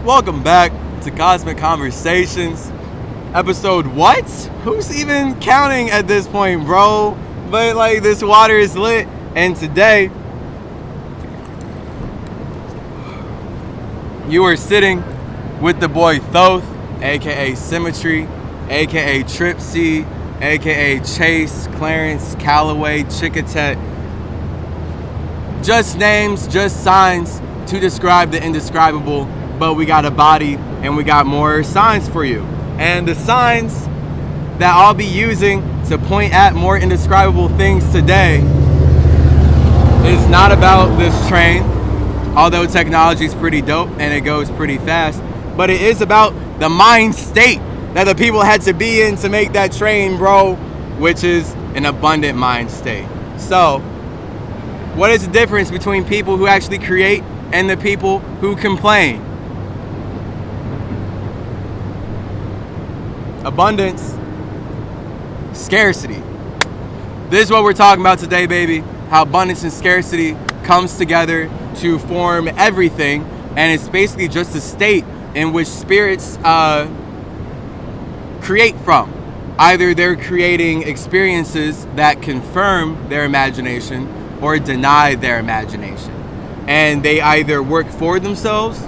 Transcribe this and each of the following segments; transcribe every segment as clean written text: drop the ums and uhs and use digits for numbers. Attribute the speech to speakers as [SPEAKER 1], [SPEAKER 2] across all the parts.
[SPEAKER 1] Welcome back to Cosmic Conversations. Episode what? Who's even counting at this point, bro? But like, this water is lit, and today you are sitting with the boy Thoth, aka Symmetry, aka Tripsy, aka Chase, Clarence, Callaway, Chickatet. Just names, just signs to describe the indescribable, but we got a body and we got more signs for you. And the signs that I'll be using to point at more indescribable things today is not about this train, although technology is pretty dope and it goes pretty fast, but it is about the mind state that the people had to be in to make that train, bro, which is an abundant mind state. So, what is the difference between people who actually create and the people who complain? Abundance, scarcity. This is what we're talking about today, baby. How abundance and scarcity comes together to form everything, and it's basically just a state in which spirits create from. Either they're creating experiences that confirm their imagination or deny their imagination. And they either work for themselves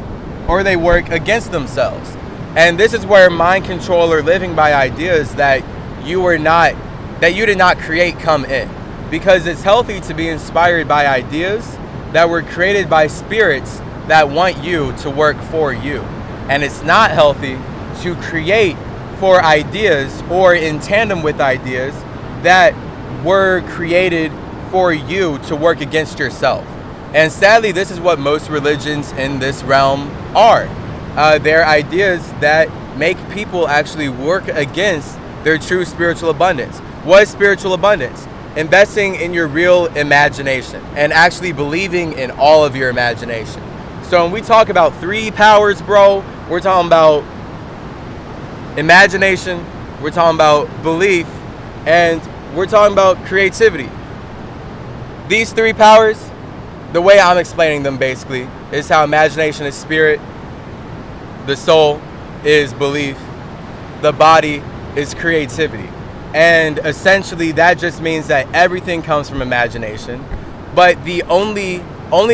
[SPEAKER 1] or they work against themselves. And this is where mind control or living by ideas that you did not create come in. Because it's healthy to be inspired by ideas that were created by spirits that want you to work for you. And it's not healthy to create for ideas or in tandem with ideas that were created for you to work against yourself. And sadly, this is what most religions in this realm are. They're ideas that make people actually work against their true spiritual abundance. What is spiritual abundance? Investing in your real imagination and actually believing in all of your imagination. So when we talk about three powers, bro, we're talking about imagination, we're talking about belief, and we're talking about creativity. These three powers, the way I'm explaining them basically, is how imagination is spirit, the soul is belief, the body is creativity. And essentially that just means that everything comes from imagination, but the only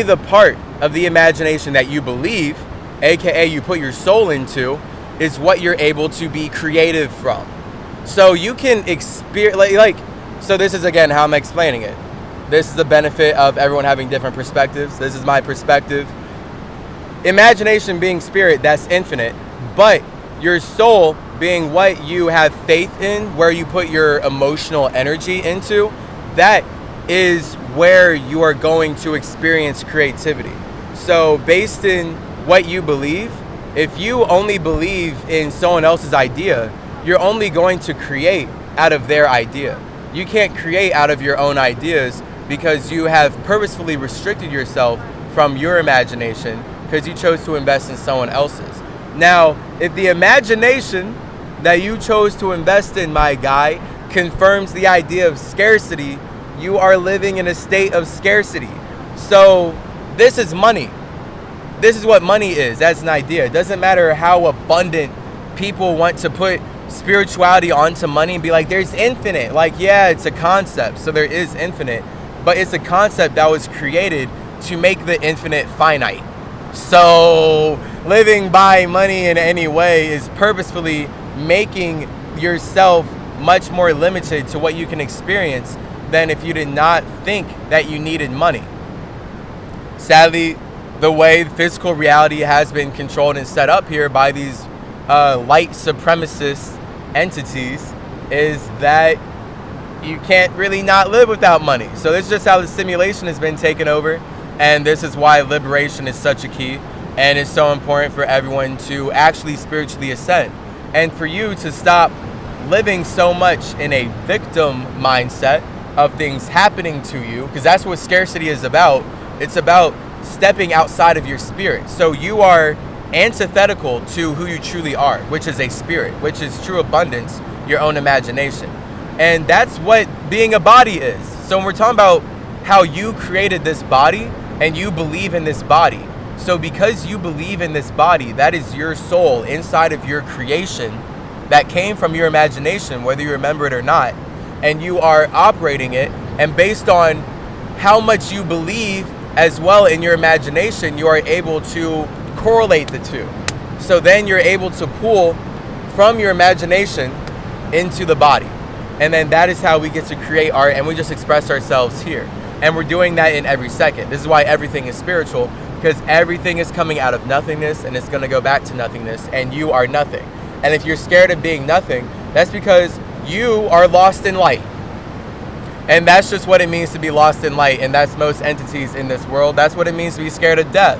[SPEAKER 1] the part of the imagination that you believe, aka you put your soul into, is what you're able to be creative from. So you can experience, so this is again how I'm explaining it. This is the benefit of everyone having different perspectives. This is my perspective. Imagination being spirit, that's infinite, but your soul being what you have faith in, where you put your emotional energy into, that is where you are going to experience creativity. So based in what you believe, if you only believe in someone else's idea, you're only going to create out of their idea. You can't create out of your own ideas because you have purposefully restricted yourself from your imagination because you chose to invest in someone else's. Now, if the imagination that you chose to invest in, my guy, confirms the idea of scarcity, you are living in a state of scarcity. So this is money. This is what money is. That's an idea. It doesn't matter how abundant people want to put spirituality onto money and be like, there's infinite. Like, yeah, it's a concept, so there is infinite, but it's a concept that was created to make the infinite finite. So living by money in any way is purposefully making yourself much more limited to what you can experience than if you did not think that you needed money. Sadly, the way physical reality has been controlled and set up here by these light supremacist entities is that you can't really not live without money. So this is just how the simulation has been taken over. And this is why liberation is such a key, and it's so important for everyone to actually spiritually ascend. And for you to stop living so much in a victim mindset of things happening to you, because that's what scarcity is about. It's about stepping outside of your spirit. So you are antithetical to who you truly are, which is a spirit, which is true abundance, your own imagination. And that's what being a body is. So when we're talking about how you created this body and you believe in this body, So because you believe in this body, that is your soul inside of your creation that came from your imagination, whether you remember it or not, and you are operating it, and based on how much you believe as well in your imagination, you are able to correlate the two. So then you're able to pull from your imagination into the body. And then that is how we get to create art, and we just express ourselves here. And we're doing that in every second. This is why everything is spiritual, because everything is coming out of nothingness, and it's going to go back to nothingness, and you are nothing. And if you're scared of being nothing, that's because you are lost in light. And that's just what it means to be lost in light, and that's most entities in this world. That's what it means to be scared of death.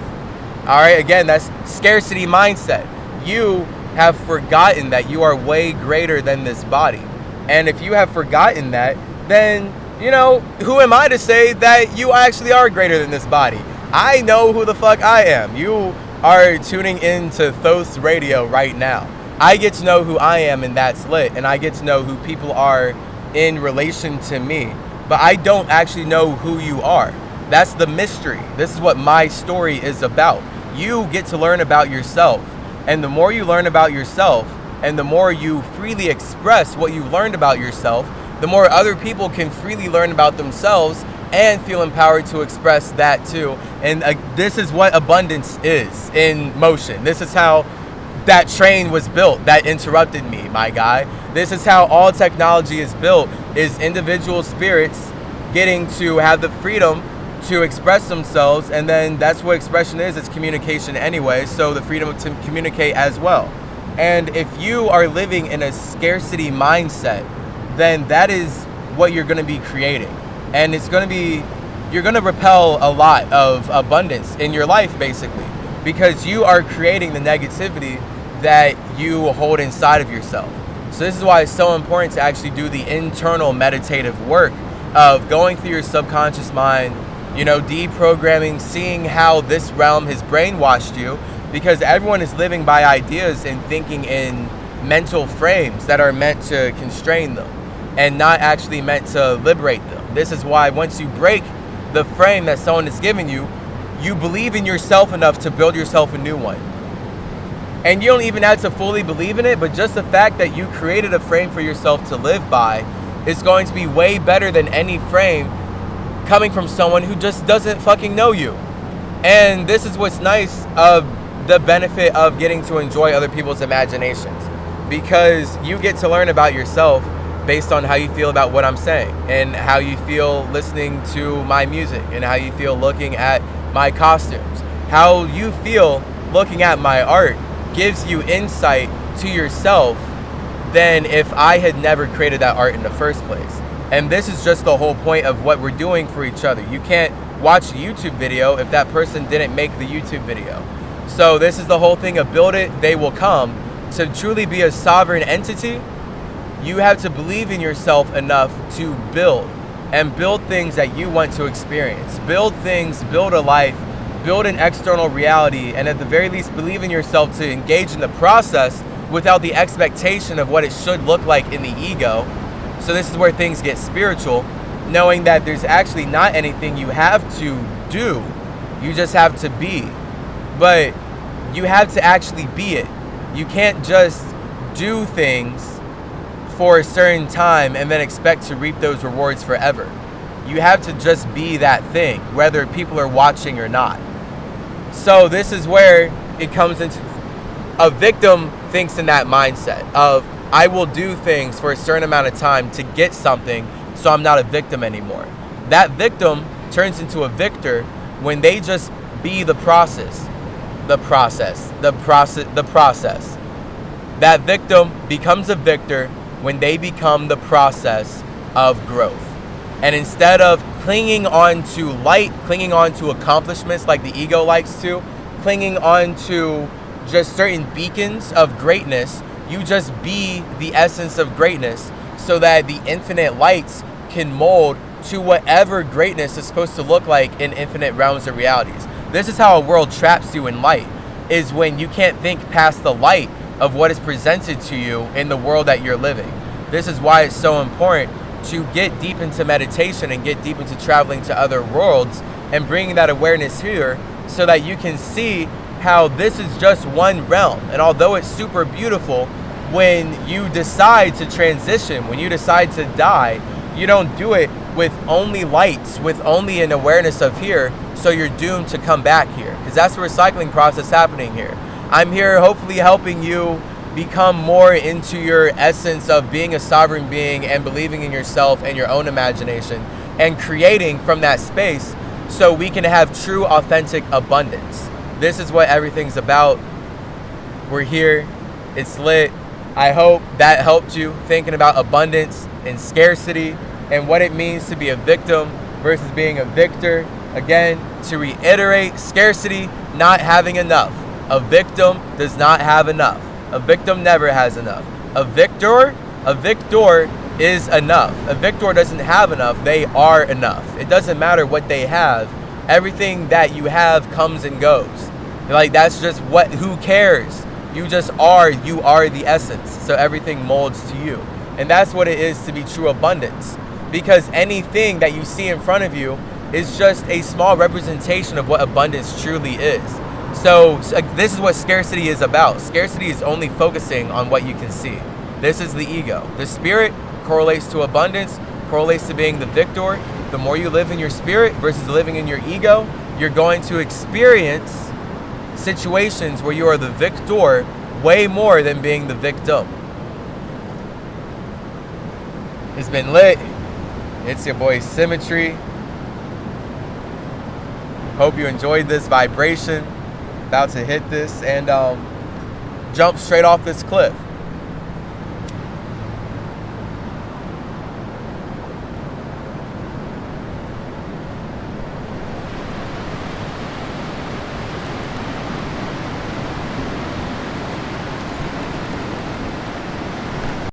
[SPEAKER 1] All right, again, that's scarcity mindset. You have forgotten that you are way greater than this body. And if you have forgotten that, then, you know, who am I to say that you actually are greater than this body? I know who the fuck I am. You are tuning into Thos Radio right now. I get to know who I am, and that's lit. And I get to know who people are in relation to me. But I don't actually know who you are. That's the mystery. This is what my story is about. You get to learn about yourself. And the more you learn about yourself, and the more you freely express what you've learned about yourself, the more other people can freely learn about themselves and feel empowered to express that too. And this is what abundance is in motion. This is how that train was built that interrupted me, my guy. This is how all technology is built, is individual spirits getting to have the freedom to express themselves. And then that's what expression is. It's communication anyway. So the freedom to communicate as well. And if you are living in a scarcity mindset, then that is what you're going to be creating. And it's going to be, you're going to repel a lot of abundance in your life, basically, because you are creating the negativity that you hold inside of yourself. So this is why it's so important to actually do the internal meditative work of going through your subconscious mind, you know, deprogramming, seeing how this realm has brainwashed you, because everyone is living by ideas and thinking in mental frames that are meant to constrain them and not actually meant to liberate them. This is why once you break the frame that someone has given you, you believe in yourself enough to build yourself a new one. And you don't even have to fully believe in it, but just the fact that you created a frame for yourself to live by is going to be way better than any frame coming from someone who just doesn't fucking know you. And this is what's nice of the benefit of getting to enjoy other people's imaginations, because you get to learn about yourself based on how you feel about what I'm saying, and how you feel listening to my music, and how you feel looking at my costumes. How you feel looking at my art gives you insight to yourself than if I had never created that art in the first place. And this is just the whole point of what we're doing for each other. You can't watch a YouTube video if that person didn't make the YouTube video. So this is the whole thing of build it, they will come. To truly be a sovereign entity, you have to believe in yourself enough to build, and build things that you want to experience. Build things, build a life, build an external reality, and at the very least believe in yourself to engage in the process without the expectation of what it should look like in the ego. So this is where things get spiritual, knowing that there's actually not anything you have to do, you just have to be. But you have to actually be it. You can't just do things for a certain time and then expect to reap those rewards forever. You have to just be that thing, whether people are watching or not. So this is where it comes into, a victim thinks in that mindset of, I will do things for a certain amount of time to get something, so I'm not a victim anymore. That victim turns into a victor when they just be the process. The process. That victim becomes a victor when they become the process of growth. And instead of clinging on to light, clinging on to accomplishments like the ego likes to, clinging on to just certain beacons of greatness, you just be the essence of greatness, so that the infinite lights can mold to whatever greatness is supposed to look like in infinite realms of realities. This is how a world traps you in light, is when you can't think past the light of what is presented to you in the world that you're living. This is why it's so important to get deep into meditation and get deep into traveling to other worlds and bringing that awareness here, so that you can see how this is just one realm. And although it's super beautiful, when you decide to transition, when you decide to die, you don't do it with only lights, with only an awareness of here, so you're doomed to come back here. Because that's the recycling process happening here. I'm here hopefully helping you become more into your essence of being a sovereign being and believing in yourself and your own imagination and creating from that space so we can have true, authentic abundance. This is what everything's about. We're here. It's lit. I hope that helped you thinking about abundance and scarcity and what it means to be a victim versus being a victor. Again, to reiterate, scarcity, not having enough. A victim does not have enough. A victim never has enough. A victor is enough. A victor doesn't have enough. They are enough. It doesn't matter what they have. Everything that you have comes and goes. Like, that's just what, who cares? You just are, you are the essence. So everything molds to you. And that's what it is to be true abundance. Because anything that you see in front of you is just a small representation of what abundance truly is. So this is what scarcity is about. Scarcity is only focusing on what you can see. This is the ego. The spirit correlates to abundance, correlates to being the victor. The more you live in your spirit versus living in your ego, you're going to experience situations where you are the victor way more than being the victim. It's been lit. It's your boy Symmetry. Hope you enjoyed this vibration. About to hit this and jump straight off this cliff.